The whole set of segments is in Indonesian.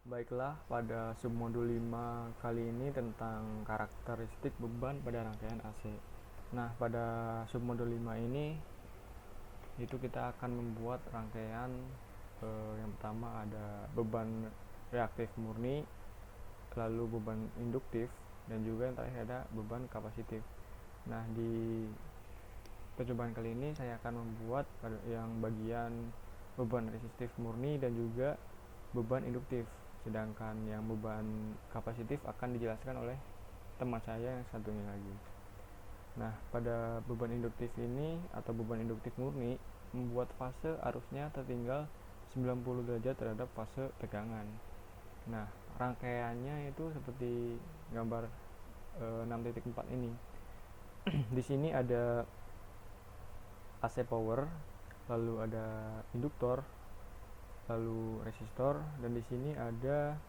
Baiklah, pada submodul 5 kali ini tentang karakteristik beban pada rangkaian AC. Nah, pada submodul 5 ini itu kita akan membuat rangkaian yang pertama ada beban reaktif murni, lalu beban induktif, dan juga yang terakhir ada beban kapasitif. Nah, di percobaan kali ini saya akan membuat yang bagian beban resistif murni dan juga beban induktif, sedangkan yang beban kapasitif akan dijelaskan oleh teman saya yang satunya lagi. Nah, pada beban induktif ini atau beban induktif murni membuat fase arusnya tertinggal 90 derajat terhadap fase tegangan. Nah, rangkaiannya itu seperti gambar 6.4 ini. Di sini ada AC power, lalu ada induktor, lalu resistor, dan di sini ada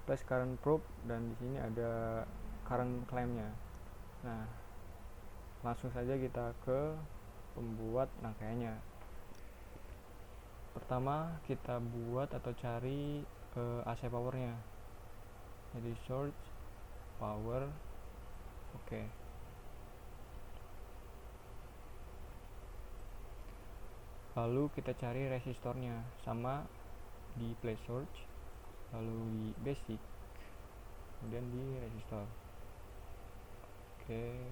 flash current probe, dan di sini ada current clamp-nya. Nah, langsung saja kita ke pembuat rangkaiannya. Pertama kita buat atau cari AC powernya. Jadi source power, oke. Lalu kita cari resistornya, sama di play source, lalu di basic, kemudian di resistor. Oke.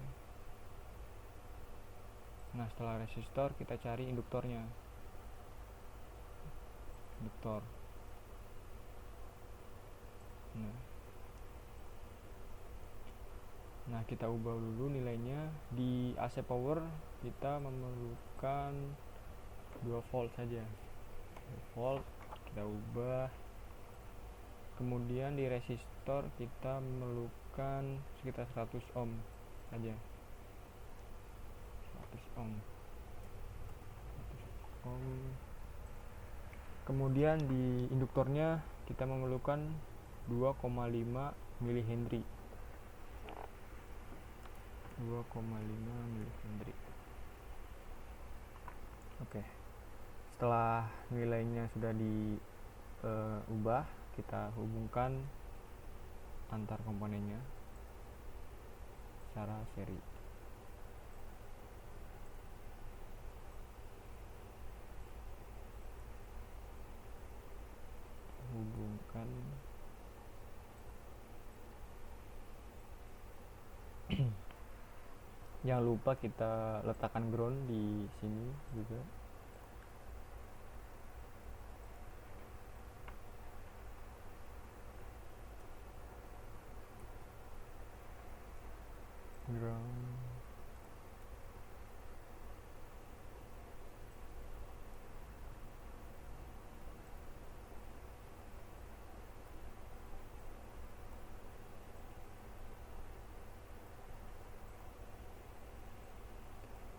Nah, setelah resistor kita cari induktornya. Induktor. Nah, kita ubah dulu nilainya. Di AC power kita memerlukan 2 volt saja. 2 volt kita ubah. Kemudian di resistor kita memerlukan sekitar 100 ohm saja. 100 ohm. Kemudian di induktornya kita memerlukan 2,5 mH. 2,5 mH. Oke. Setelah nilainya sudah diubah, kita hubungkan antar komponennya secara seri. Hubungkan jangan lupa kita letakkan ground di sini juga. Ground.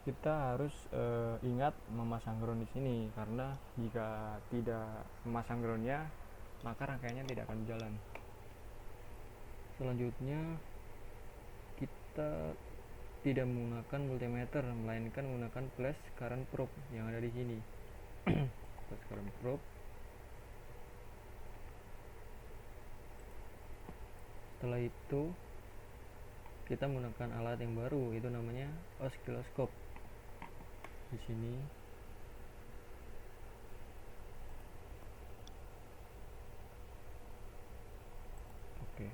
Kita harus ingat memasang ground di sini, karena jika tidak memasang groundnya maka rangkaiannya tidak akan berjalan. Selanjutnya kita tidak menggunakan multimeter, melainkan menggunakan flash current probe yang ada di sini. Flash current probe. Setelah itu kita menggunakan alat yang baru, itu namanya oscilloscope. Di sini oke.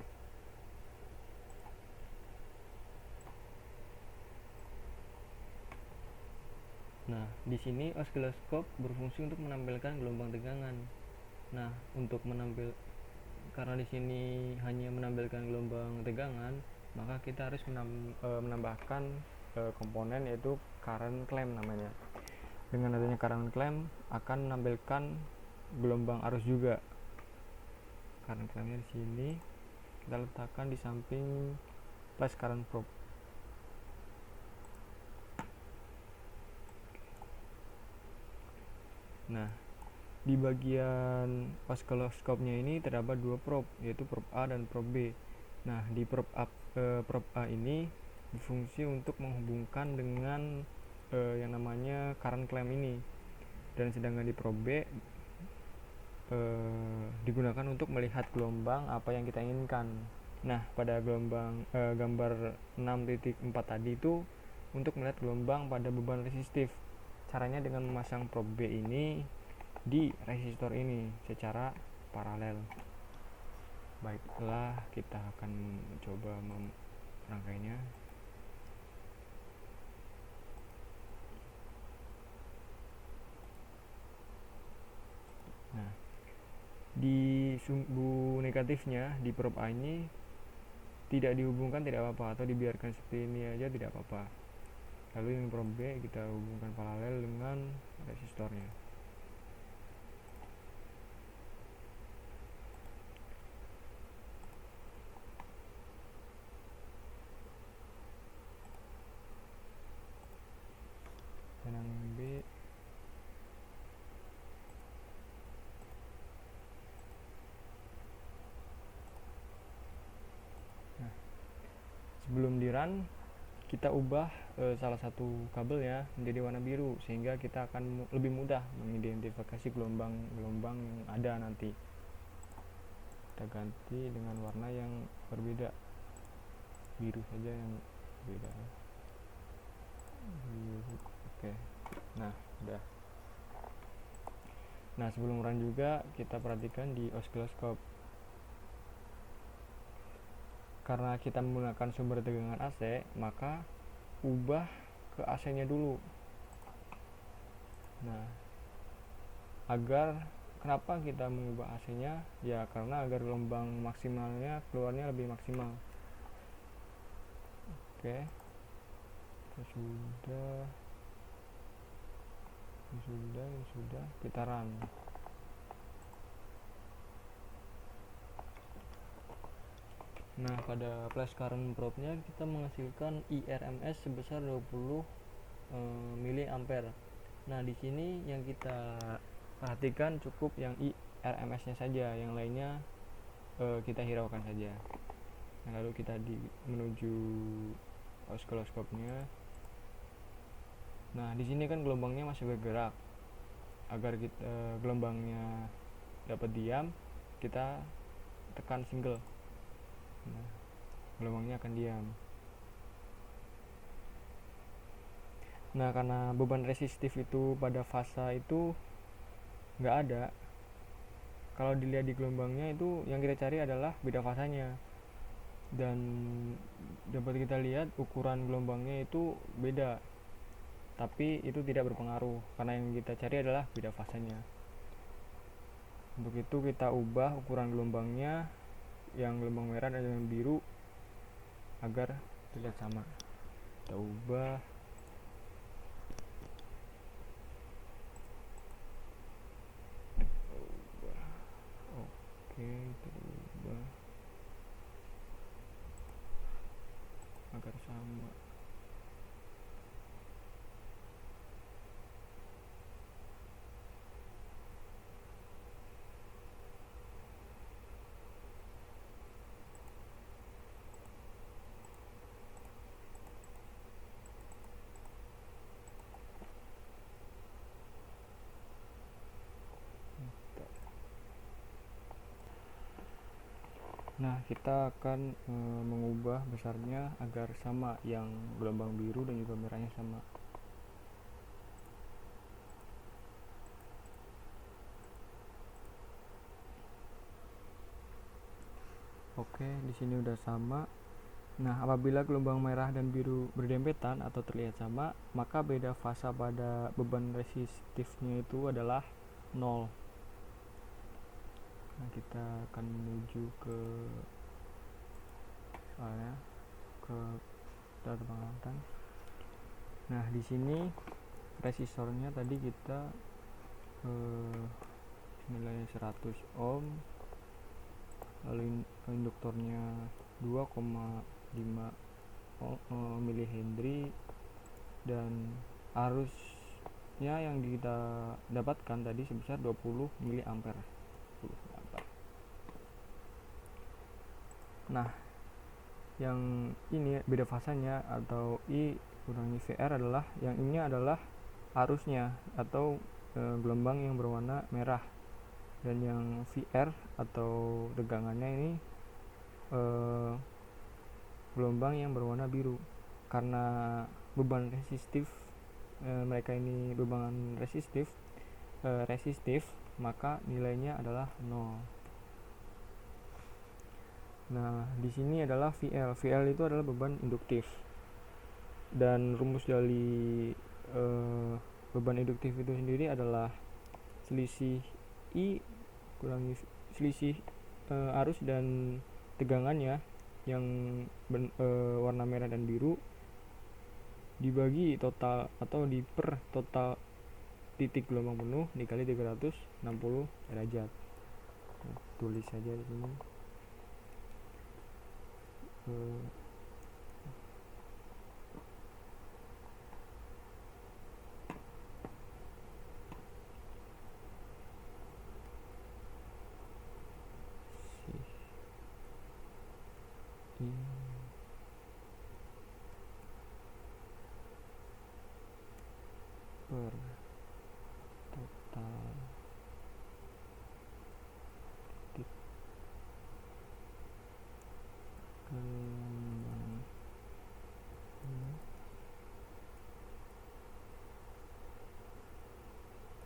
Nah, di sini oscilloscope berfungsi untuk menampilkan gelombang tegangan. Nah, karena di sini hanya menampilkan gelombang tegangan, maka kita harus menambahkan komponen, yaitu current clamp namanya. Dengan adanya current clamp akan menampilkan gelombang arus juga. Current clampnya di sini kita letakkan di samping flash current probe. Nah, di bagian oscilloscope-nya ini terdapat 2 probe, yaitu probe A dan probe B. Nah, di probe A ini berfungsi untuk menghubungkan dengan yang namanya current clamp ini, dan sedangkan di probe B digunakan untuk melihat gelombang apa yang kita inginkan. Nah, pada gambar 6.4 tadi itu untuk melihat gelombang pada beban resistif. Caranya dengan memasang probe B ini di resistor ini secara paralel. Baiklah, kita akan coba merangkainya. Nah, di sumbu negatifnya di probe A ini tidak dihubungkan tidak apa-apa, atau dibiarkan seperti ini aja tidak apa-apa. Lalu yang probe B kita hubungkan paralel dengan resistornya. Benang B sebelum di run kita ubah salah satu kabelnya menjadi warna biru sehingga kita akan lebih mudah mengidentifikasi gelombang-gelombang yang ada nanti. Kita ganti dengan warna yang berbeda, biru saja yang berbeda. Biru, oke. Nah, udah. Nah, sebelum run juga kita perhatikan di osiloskop. Karena kita menggunakan sumber tegangan AC, maka ubah ke AC-nya dulu. Nah, kenapa kita mengubah AC-nya? Ya, karena agar gelombang maksimalnya keluarnya lebih maksimal. Oke. Sudah, kita run. Nah, pada flash current probe-nya kita menghasilkan IRMS sebesar 20 mA. Nah, di sini yang kita perhatikan cukup yang IRMS-nya saja, yang lainnya kita hiraukan saja. Nah, lalu kita menuju osiloskopnya. Nah, di sini kan gelombangnya masih bergerak. Agar gelombangnya dapat diam, kita tekan single. Nah, gelombangnya akan diam. Nah, karena beban resistif itu pada fasa itu nggak ada, kalau dilihat di gelombangnya itu yang kita cari adalah beda fasanya, dan dapat kita lihat ukuran gelombangnya itu beda, tapi itu tidak berpengaruh karena yang kita cari adalah beda fasanya. Untuk itu kita ubah ukuran gelombangnya yang gelombang merah dan yang biru agar terlihat sama. Kita ubah. Oke, kita ubah agar sama. Nah, kita akan mengubah besarnya agar sama, yang gelombang biru dan juga merahnya sama. Oke, di sini udah sama. Nah, apabila gelombang merah dan biru berdempetan atau terlihat sama, maka beda fasa pada beban resistifnya itu adalah 0. Nah, kita akan menuju ke data pengamatan. Nah, di sini resistornya tadi kita nilainya 100 ohm, lalu induktornya 2,5 mH, dan arusnya yang kita dapatkan tadi sebesar 20 mA. Nah, yang ini beda fasanya atau I kurangi VR adalah yang ini adalah arusnya atau gelombang yang berwarna merah. Dan yang VR atau tegangannya ini gelombang yang berwarna biru. Karena beban resistif, mereka ini beban resistif, maka nilainya adalah 0. Nah, di sini adalah VL. VL itu adalah beban induktif. Dan rumus dari beban induktif itu sendiri adalah selisih I kurangi selisih arus dan tegangannya yang warna merah dan biru dibagi total atau diper total titik gelombang penuh dikali 360 derajat. Nah, tulis saja di sini. Per total titik gelombang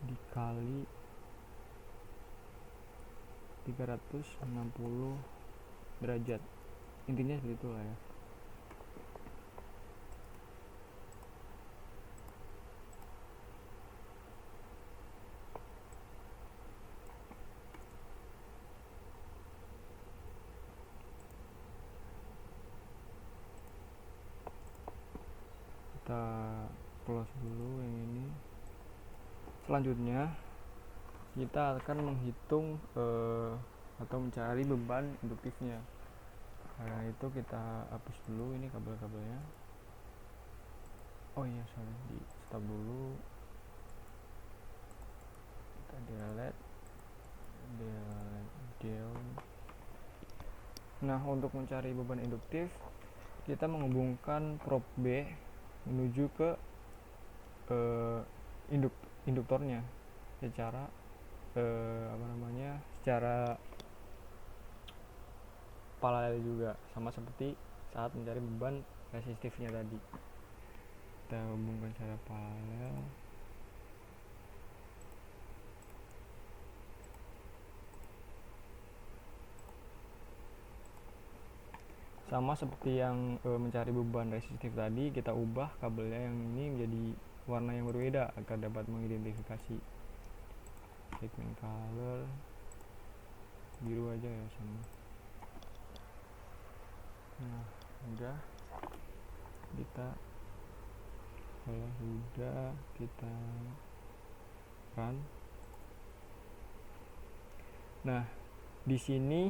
dikali 360 derajat. Intinya seperti itulah ya. Kita close dulu yang ini. Selanjutnya kita akan menghitung atau mencari beban induktifnya. Nah, itu kita hapus dulu ini kabel-kabelnya. Oh iya, sorry, di stop dulu. Kita delete down. Nah, untuk mencari beban induktif, kita menghubungkan prob B menuju ke induktornya secara secara paralel juga, sama seperti saat mencari beban resistifnya tadi. Kita hubungkan secara paralel. Sama seperti yang mencari beban resistif tadi, kita ubah kabelnya yang ini menjadi warna yang berbeda agar dapat mengidentifikasi. Segment color biru aja ya sama. Nah, udah, kalau sudah kita run. Nah, di sini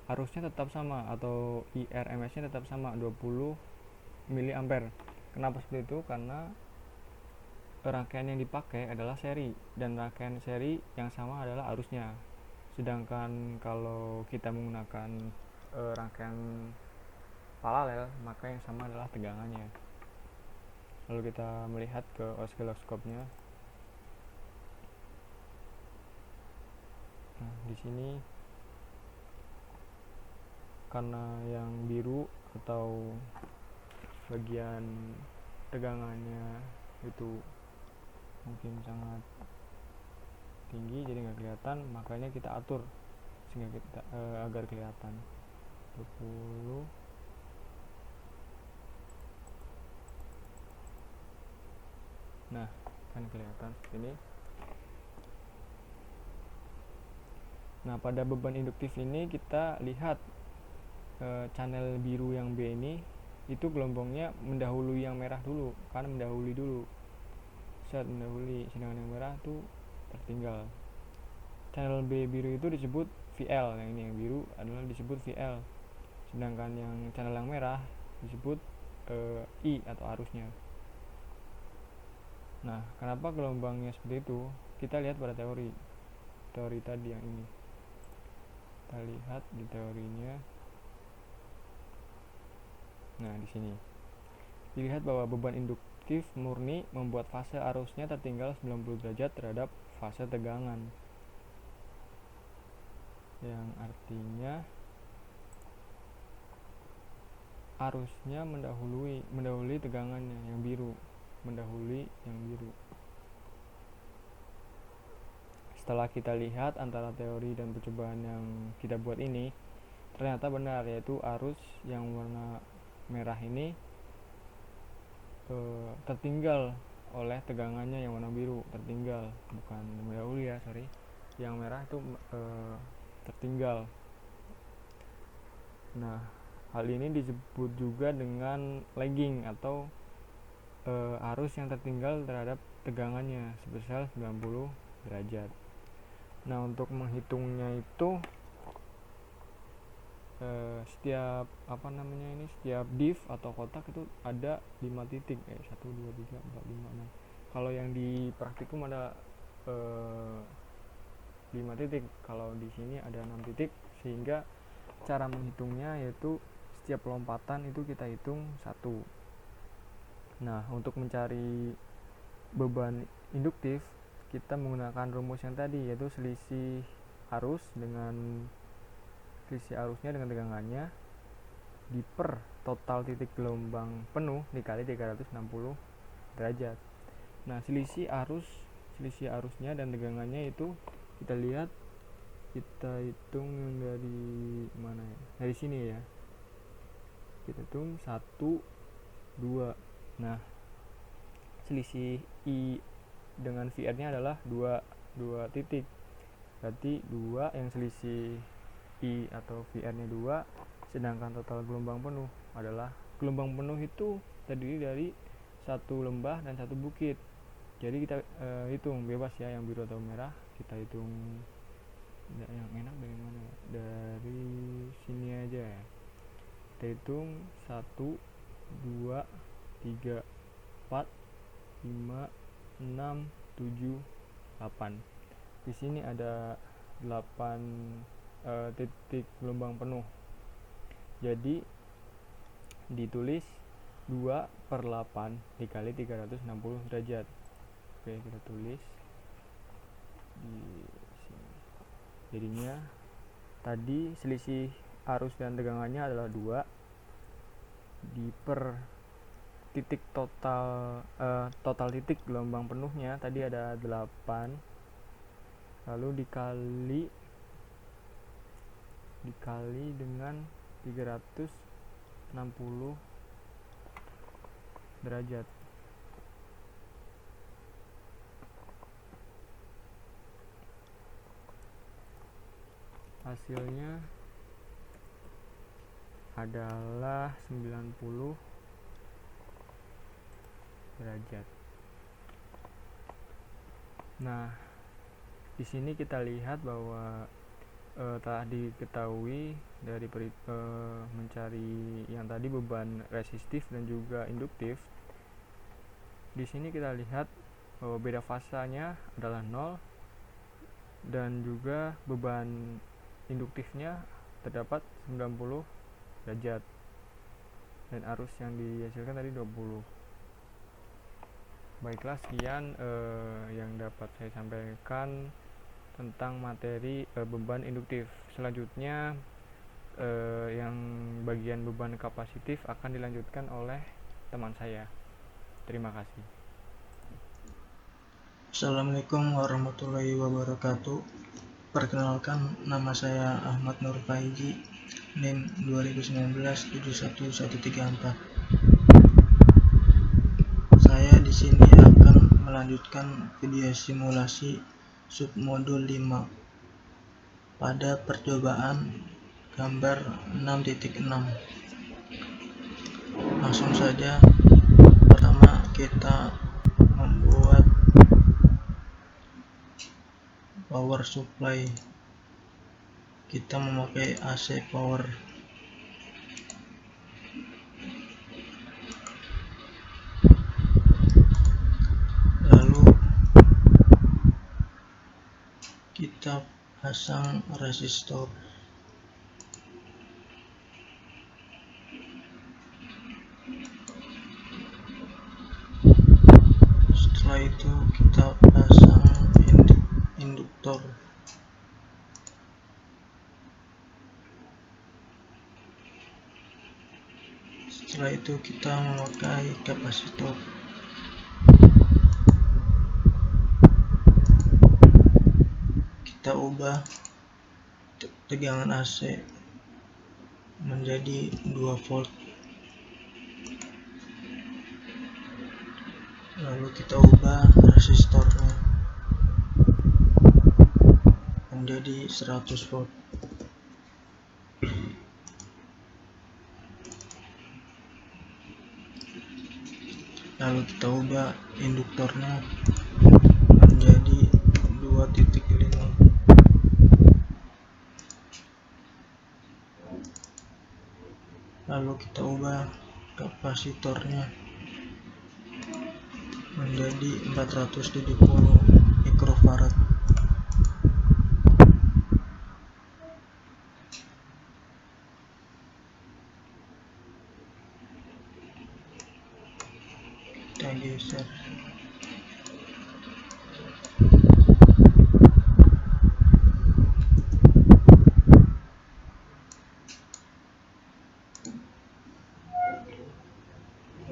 arusnya tetap sama atau IRMS-nya tetap sama 20 mA. Kenapa seperti itu? Karena rangkaian yang dipakai adalah seri, dan rangkaian seri yang sama adalah arusnya. Sedangkan kalau kita menggunakan rangkaian paralel, maka yang sama adalah tegangannya. Lalu kita melihat ke osiloskopnya. Nah, di sini karena yang biru atau bagian tegangannya itu mungkin sangat tinggi jadi nggak kelihatan, makanya kita atur sehingga kita agar kelihatan 20. Nah, kan kelihatan seperti ini. Nah, pada beban induktif ini kita lihat channel biru yang B ini itu gelombangnya mendahului yang merah dulu, karena mendahului dulu mendahului, sedangkan yang merah itu tertinggal. Channel B biru itu disebut VL, yang ini yang biru adalah disebut VL, sedangkan yang channel yang merah disebut I atau arusnya. Nah, kenapa gelombangnya seperti itu? Kita lihat pada teori tadi yang ini. Kita lihat di teorinya. Nah, di sini dilihat bahwa beban induktif murni membuat fase arusnya tertinggal 90 derajat terhadap fase tegangan, yang artinya arusnya mendahului tegangannya yang biru, Setelah kita lihat antara teori dan percobaan yang kita buat ini, ternyata benar, yaitu arus yang warna merah ini tertinggal oleh tegangannya yang warna biru. Tertinggal, bukan mendahului ya, sorry. Yang merah itu tertinggal. Nah, hal ini disebut juga dengan lagging atau arus yang tertinggal terhadap tegangannya sebesar 90 derajat. Nah, untuk menghitungnya itu setiap div atau kotak itu ada 5 titik, 1, 2, 3, 4, 5, 6. Kalau yang di praktikum ada 5 titik, kalau di sini ada 6 titik, sehingga cara menghitungnya yaitu setiap lompatan itu kita hitung 1. Nah, untuk mencari beban induktif kita menggunakan rumus yang tadi, yaitu selisih arusnya dengan tegangannya diper total titik gelombang penuh dikali 360 derajat. Nah, selisih arusnya dan tegangannya itu kita hitung dari mana ya? Dari sini ya. Kita hitung 1, 2. Nah, selisih I dengan VR-nya adalah 2 titik. Berarti 2 yang selisih I atau VR-nya 2, sedangkan total gelombang penuh itu terdiri dari 1 lembah dan 1 bukit. Jadi kita hitung bebas ya, yang biru atau merah kita hitung. Yang enak dari mana ya? Dari sini aja ya. Kita hitung 1, 2, 3, 4, 5, 6, 7, 8. Di sini ada 8 titik gelombang penuh. Jadi ditulis 2/8 dikali 360 derajat. Oke, kita tulis di sini. Jadinya tadi selisih arus dan tegangannya adalah 2 diper titik total titik gelombang penuhnya tadi ada 8, lalu dikali dengan 360 derajat. Hasilnya adalah 90 derajat. Nah, di sini kita lihat bahwa telah diketahui dari mencari yang tadi beban resistif dan juga induktif. Di sini kita lihat bahwa beda fasanya adalah 0 dan juga beban induktifnya terdapat 90 derajat dan arus yang dihasilkan tadi 20. Baiklah, sekian yang dapat saya sampaikan tentang materi beban induktif. Selanjutnya yang bagian beban kapasitif akan dilanjutkan oleh teman saya. Terima kasih. Assalamualaikum warahmatullahi wabarakatuh. Perkenalkan, nama saya Ahmad Nur Faiji, NIM 2019-71134. Saya di sini akan melanjutkan video simulasi submodul 5 pada percobaan gambar 6.6. Langsung saja. Pertama, kita membuat power supply. Kita memakai AC power. Lalu kita pasang resistor. Setelah itu kita pasang induktor. Setelah itu kita memakai kapasitor. Kita ubah tegangan AC menjadi 2 volt. Lalu kita ubah resistornya menjadi 100 volt. Lalu kita ubah induktornya menjadi 2.5. Lalu kita ubah kapasitornya menjadi 470 mikrofarad. Kita geser.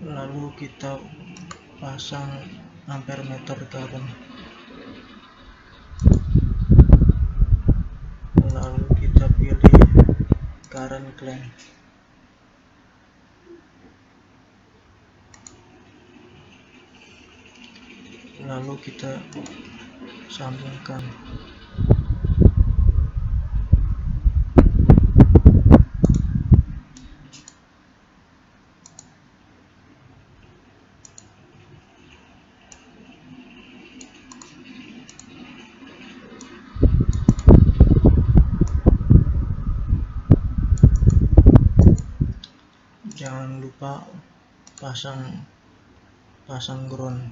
Lalu kita pasang ampere meter current. Lalu kita pilih current clamp. Lalu kita sambungkan. Jangan lupa pasang ground.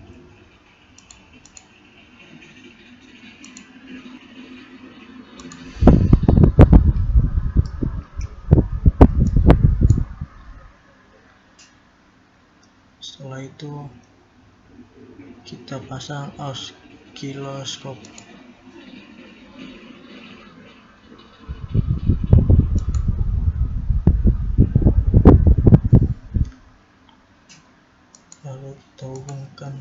Setelah itu kita pasang oscilloscope. Lalu kita hubungkan.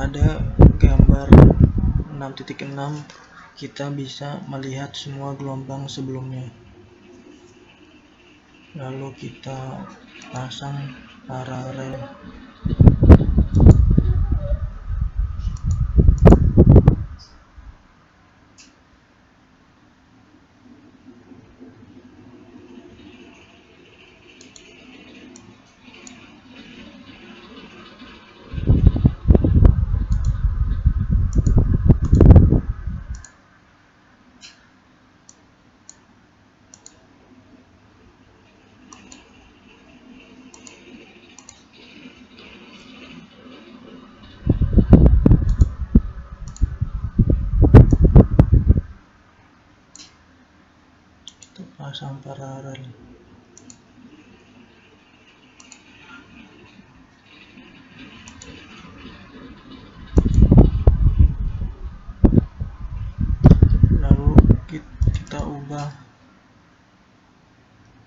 Pada gambar 6.6 kita bisa melihat semua gelombang sebelumnya. Lalu kita pasang paralel. Pasang paralel. Lalu kita ubah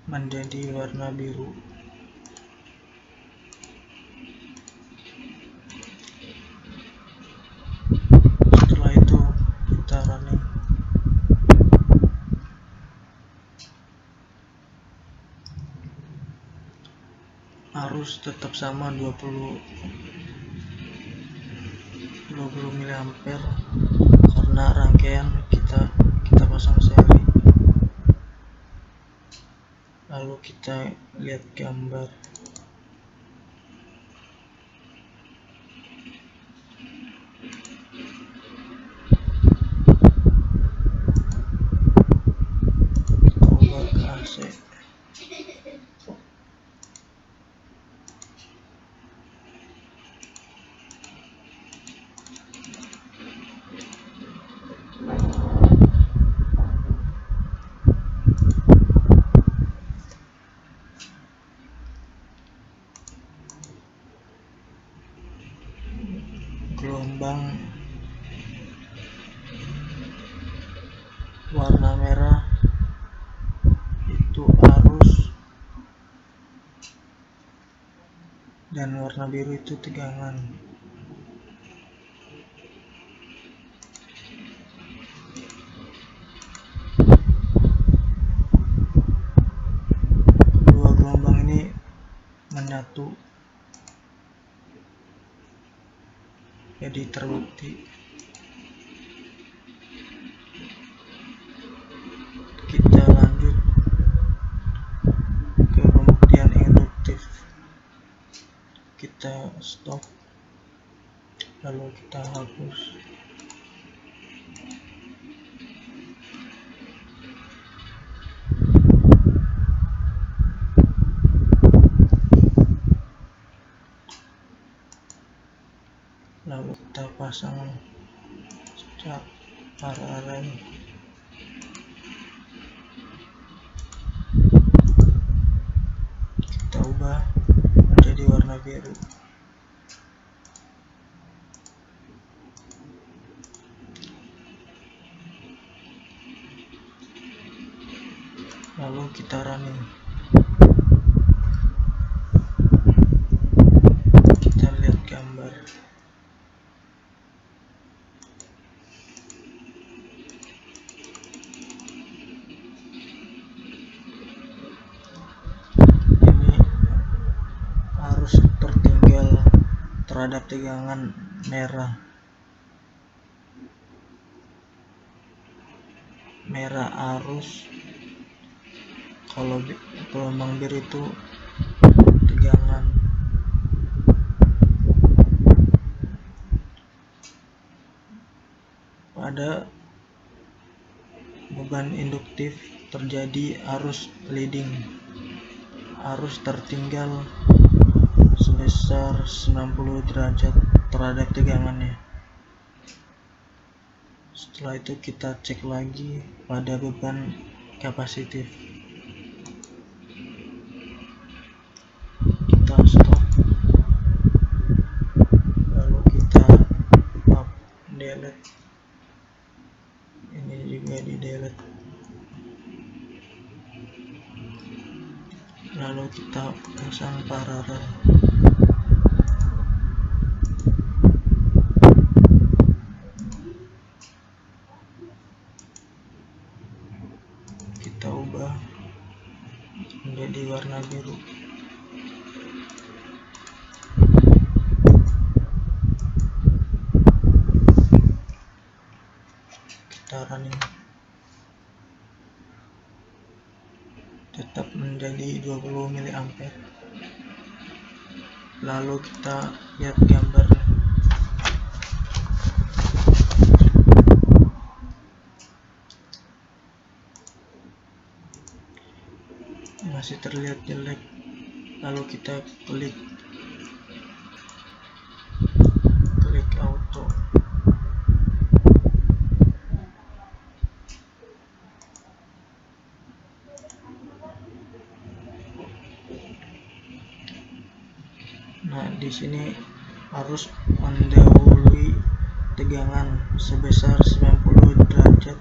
menjadi warna biru. Setelah itu kita running. Arus tetap sama 20 mA karena rangkaian kita pasang seri. Lalu kita lihat gambar. Ubah ke AC. gelombang warna merah itu arus dan warna biru itu tegangan. Kedua gelombang ini menyatu, jadi terbukti. Kita lanjut ke pembuktian induktif. Kita stop, lalu kita hapus. Lalu kita pasang secara paralel. Kita ubah menjadi warna biru. Lalu kita running. Kita lihat gambar. Ini arus tertinggal terhadap tegangan merah. Merah arus, kalau gelombang biru itu tegangan. Pada beban induktif terjadi arus leading, arus tertinggal sebesar 90 derajat terhadap tegangannya. Setelah itu kita cek lagi pada beban kapasitif. Kita stop, lalu kita up, delete. Ini juga di delete. Lalu kita pasang paralel. Kita ubah menjadi warna biru. Kita running. Tetap menjadi 20 mA. Lalu kita lihat gambar. Masih terlihat jelek. Lalu kita klik auto. Nah, di sini harus mendahului tegangan sebesar 90 derajat